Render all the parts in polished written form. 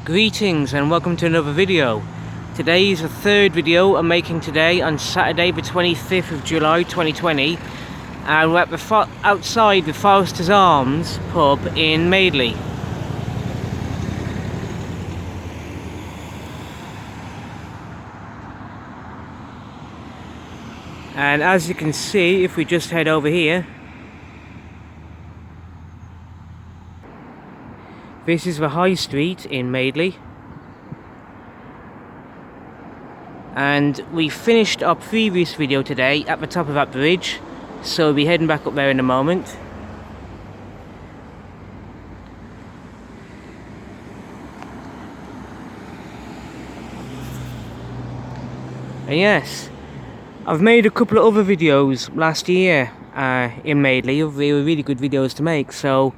Greetings and welcome to another video. Today is the third video I'm making today on Saturday the 25th of July 2020, and we're at outside the Foresters Arms pub in Madeley. And as you can see, if we just head over here, this is the High Street in Madeley. And we finished our previous video today at the top of that bridge, so we'll be heading back up there in a moment. And yes, I've made a couple of other videos last year in Madeley. They were really good videos to make, so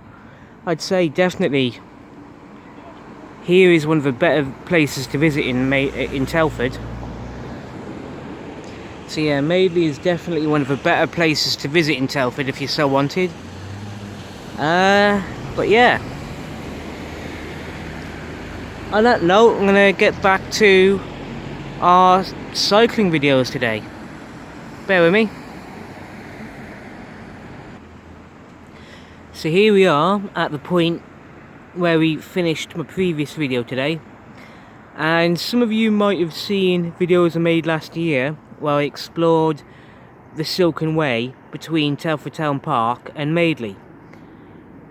I'd say definitely here is one of the better places to visit in Telford. So yeah, Madeley is definitely one of the better places to visit in Telford if you so wanted. But yeah, on that note, I'm going to get back to our cycling videos today. Bear with me. So here we are at the point where we finished my previous video today, and some of you might have seen videos I made last year where I explored the Silken Way between Telford Town Park and Madeley,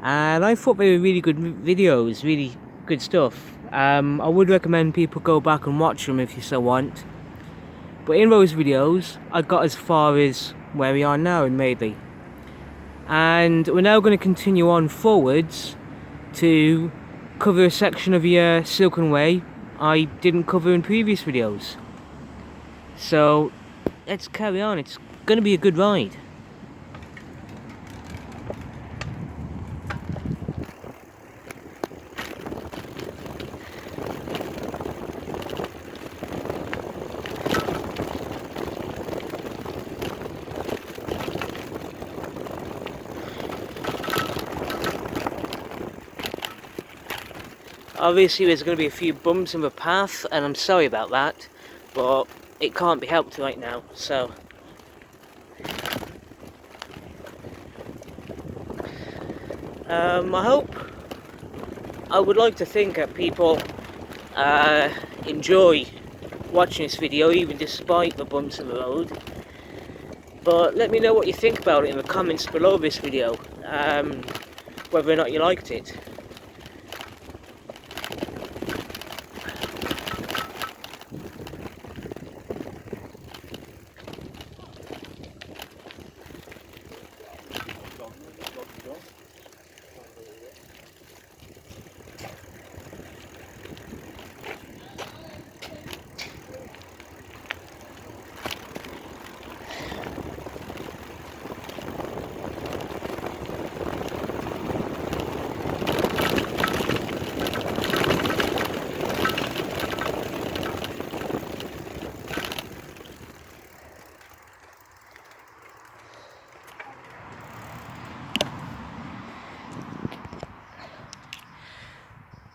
and I thought they were really good videos, really good stuff. I would recommend people go back and watch them if you so want, but in those videos I got as far as where we are now in Madeley, and we're now going to continue on forwards to cover a section of the Silken Way I didn't cover in previous videos. So let's carry on. It's going to be a good ride. Obviously there's going to be a few bumps in the path, and I'm sorry about that, but it can't be helped right now, so. I would like to think that people enjoy watching this video, even despite the bumps in the road. But let me know what you think about it in the comments below this video, whether or not you liked it.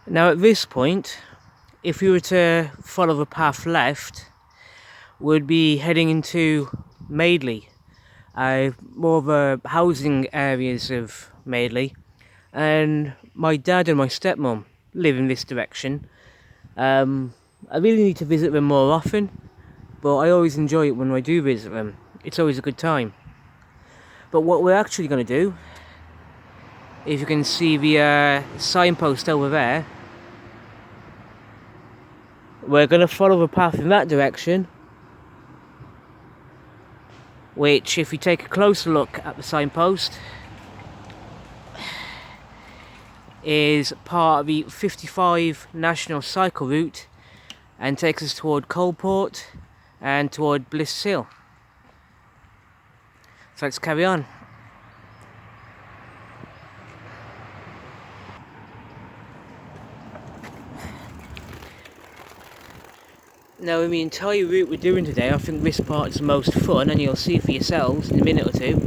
Now at this point, if we were to follow the path left, we'd be heading into Madeley, more of the housing areas of Madeley, and my dad and my stepmom live in this direction. I really need to visit them more often, but I always enjoy it when I do visit them. It's always a good time. But what we're actually going to do, if you can see the signpost over there, we're going to follow the path in that direction, which, if we take a closer look at the signpost, is part of the 55 National Cycle Route and takes us toward Coalport and toward Bliss Hill. So let's carry on. Now, in the entire route we're doing today, I think this part is the most fun, and you'll see for yourselves in a minute or two.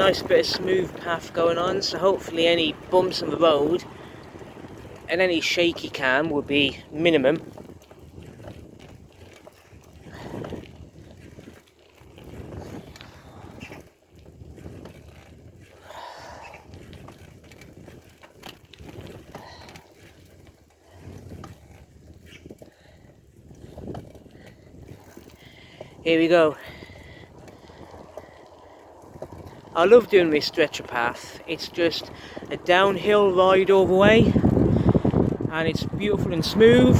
nice bit of smooth path going on, so hopefully any bumps on the road and any shaky cam will be minimum. Here we go. I love doing this stretcher path. It's just a downhill ride all the way, and it's beautiful and smooth.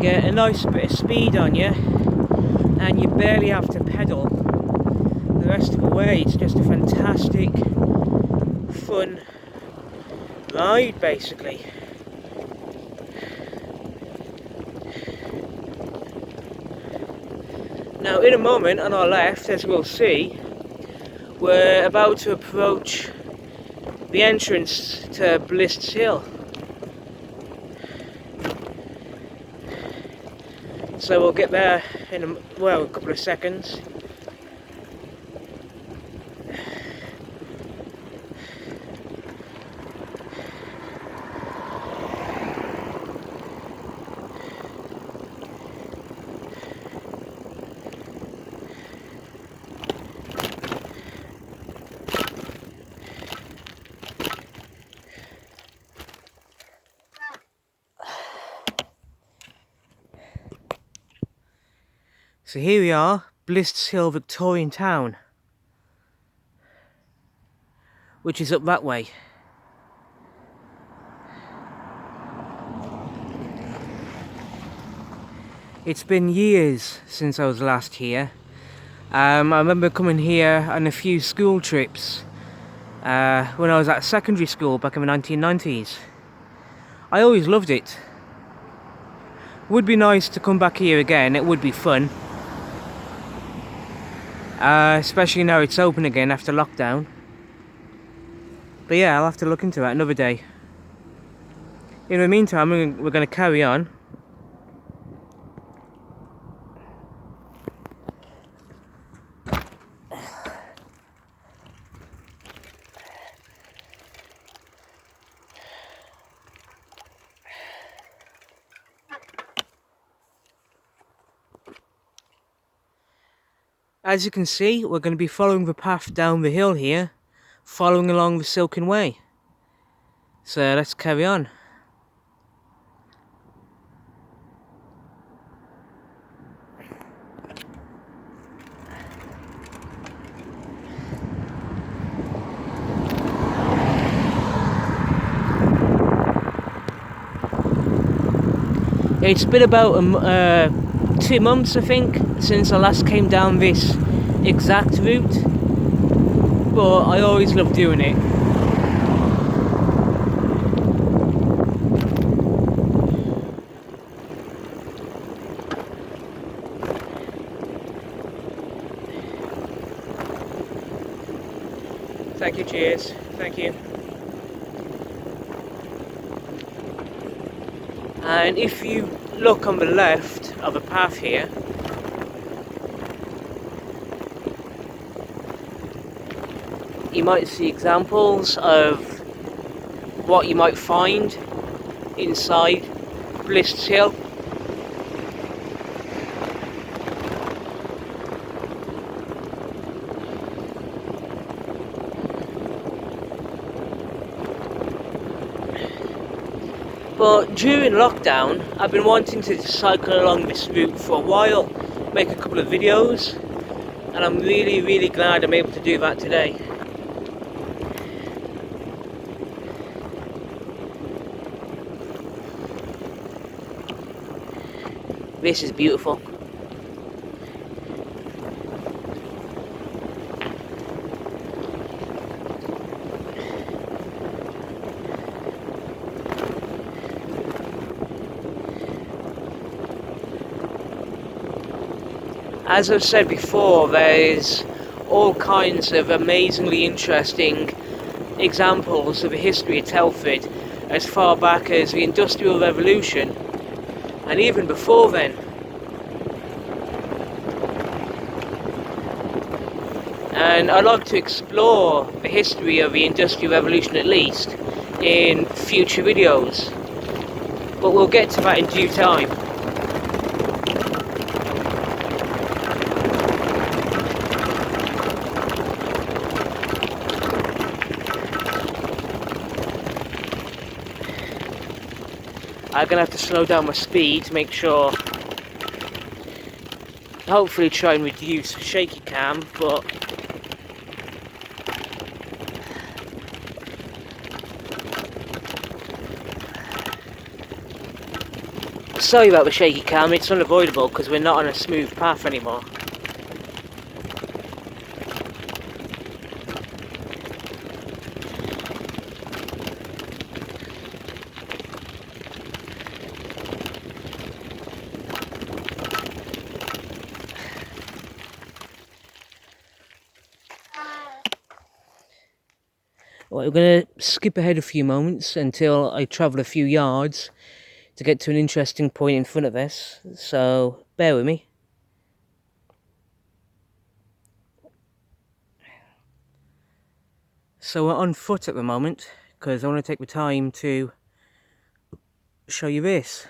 Get a nice bit of speed on you, and you barely have to pedal the rest of the way. It's just a fantastic, fun ride, basically. Now, in a moment, on our left, as we'll see, we're about to approach the entrance to Bliss Hill. So we'll get there in a couple of seconds. So here we are, Bliss Hill, Victorian town, which is up that way. It's been years since I was last here. I remember coming here on a few school trips when I was at secondary school back in the 1990s. I always loved it. Would be nice to come back here again, it would be fun. Especially now it's open again after lockdown. But yeah, I'll have to look into that another day. In the meantime, we're going to carry on. As you can see, we're going to be following the path down the hill here, following along the Silken Way. So let's carry on. It's been about 2 months, I think, since I last came down this exact route, but I always love doing it. Thank you, cheers. Thank you. And if you look on the left of the path here, you might see examples of what you might find inside Bliss Hill. But during lockdown, I've been wanting to cycle along this route for a while, make a couple of videos, and I'm really glad I'm able to do that today. This is beautiful. As I've said before, there's all kinds of amazingly interesting examples of the history of Telford as far back as the Industrial Revolution, and even before then. And I'd like to explore the history of the Industrial Revolution at least in future videos, but we'll get to that in due time. I'm going to have to slow down my speed to make sure, hopefully try and reduce shaky cam, but sorry about the shaky cam, it's unavoidable because we're not on a smooth path anymore. Right, we're going to skip ahead a few moments until I travel a few yards to get to an interesting point in front of us, so bear with me. So we're on foot at the moment because I want to take the time to show you this.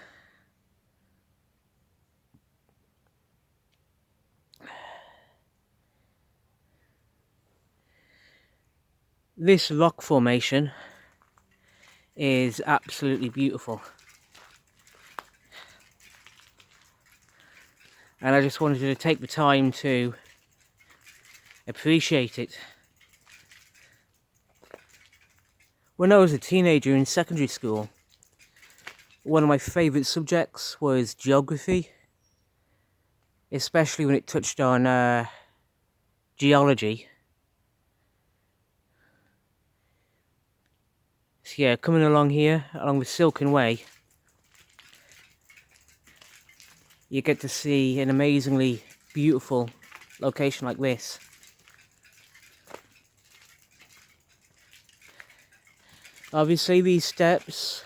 This rock formation is absolutely beautiful, and I just wanted to take the time to appreciate it. When I was a teenager in secondary school, one of my favourite subjects was geography, especially when it touched on geology. So yeah, coming along here, along the Silken Way, you get to see an amazingly beautiful location like this. Obviously these steps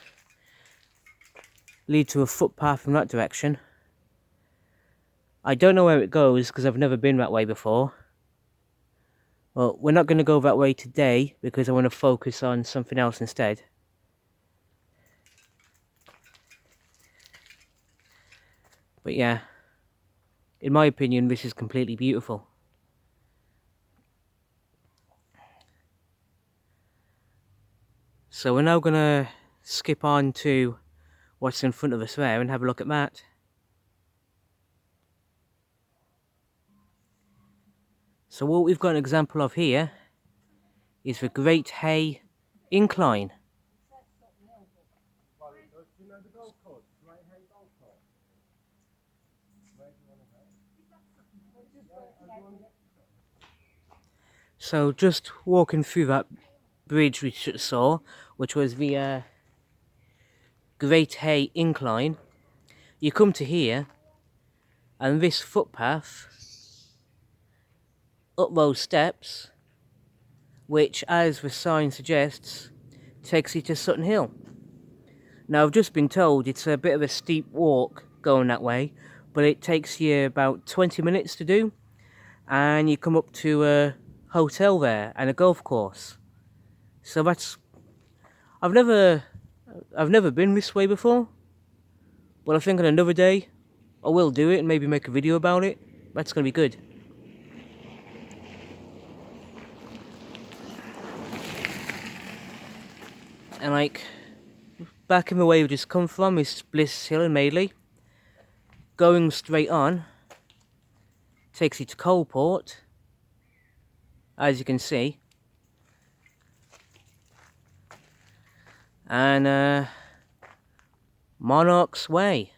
lead to a footpath in that direction. I don't know where it goes because I've never been that way before. Well, we're not going to go that way today because I want to focus on something else instead. But yeah, in my opinion, this is completely beautiful. So we're now going to skip on to what's in front of us there and have a look at that. So what we've got an example of here is the Great Hay Incline. So just walking through that bridge we saw, which was the Great Hay Incline, you come to here, and this footpath up those steps, which, as the sign suggests, takes you to Sutton Hill. Now, I've just been told it's a bit of a steep walk going that way, but it takes you about 20 minutes to do, and you come up to a hotel there and a golf course. So that's... I've never been this way before, but I think on another day I will do it and maybe make a video about it. That's going to be good. And like, back in the way we just come from is Bliss Hill in Madeley. Going straight on takes you to Coalport, as you can see. And Monarch's Way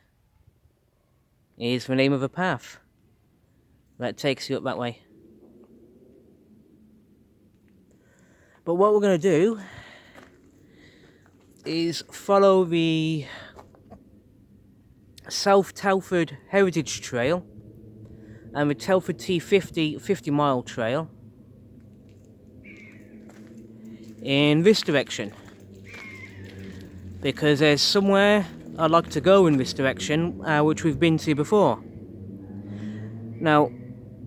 is the name of a path that takes you up that way. But what we're going to do is follow the South Telford Heritage Trail and the Telford T50 50-mile trail in this direction, because there's somewhere I'd like to go in this direction, which we've been to before. Now,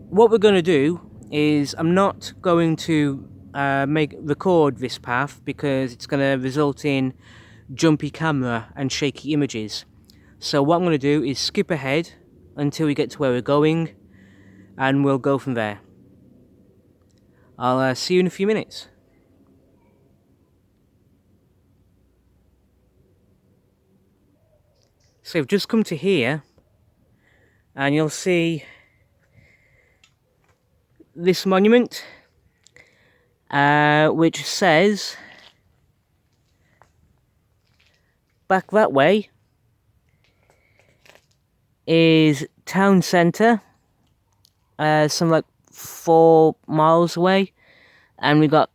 what we're going to do is, I'm not going to record this path because it's going to result in jumpy camera and shaky images. So what I'm going to do is skip ahead until we get to where we're going, and we'll go from there. I'll see you in a few minutes. So we've just come to here, and you'll see this monument, which says back that way is town centre, some like 4 miles away, and we've got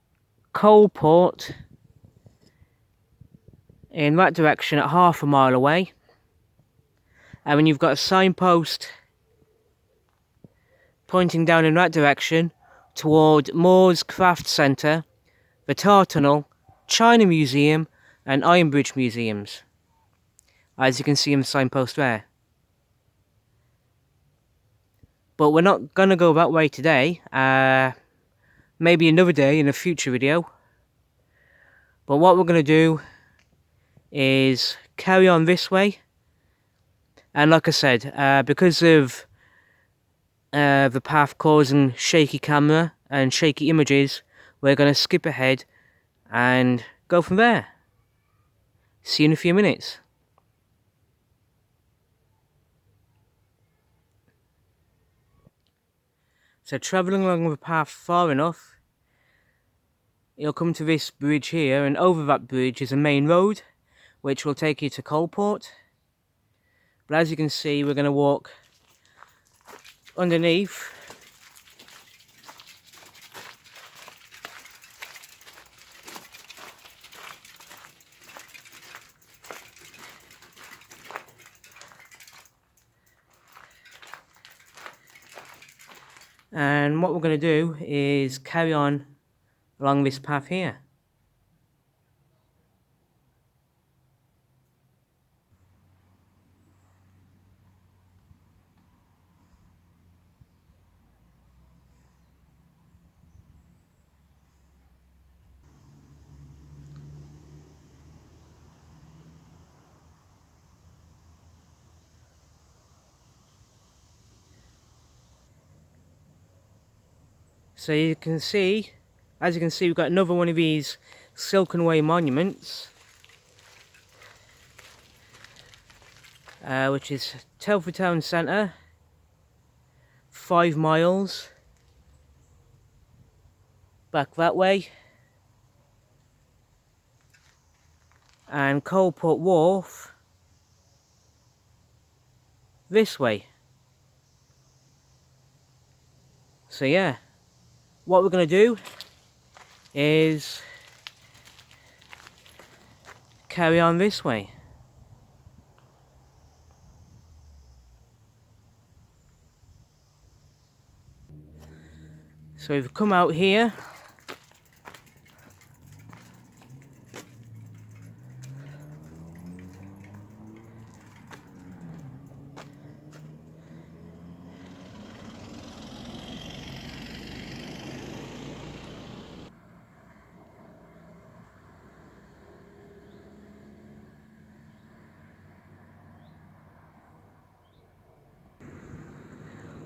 Coalport in that direction at half a mile away, and then you've got a signpost pointing down in that direction toward Moore's Craft Centre, the Tar Tunnel, China Museum and Iron Bridge Museums, as you can see in the signpost there. But we're not going to go that way today, maybe another day in a future video. But what we're going to do is carry on this way, and like I said, because of the path causing shaky camera and shaky images, we're going to skip ahead and go from there. See you in a few minutes. So travelling along the path far enough, you'll come to this bridge here, and over that bridge is a main road which will take you to Coalport. But as you can see, we're going to walk underneath. And what we're going to do is carry on along this path here. So you can see, as you can see, we've got another one of these Silken Way monuments, which is Telford Town Centre, 5 miles back that way, and Coalport Wharf this way. So yeah, what we're going to do is carry on this way. So we've come out here,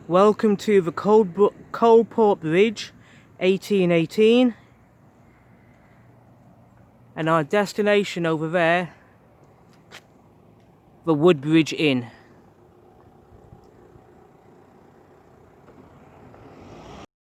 welcome to the Coalport Bridge 1818, and our destination over there, the Woodbridge Inn.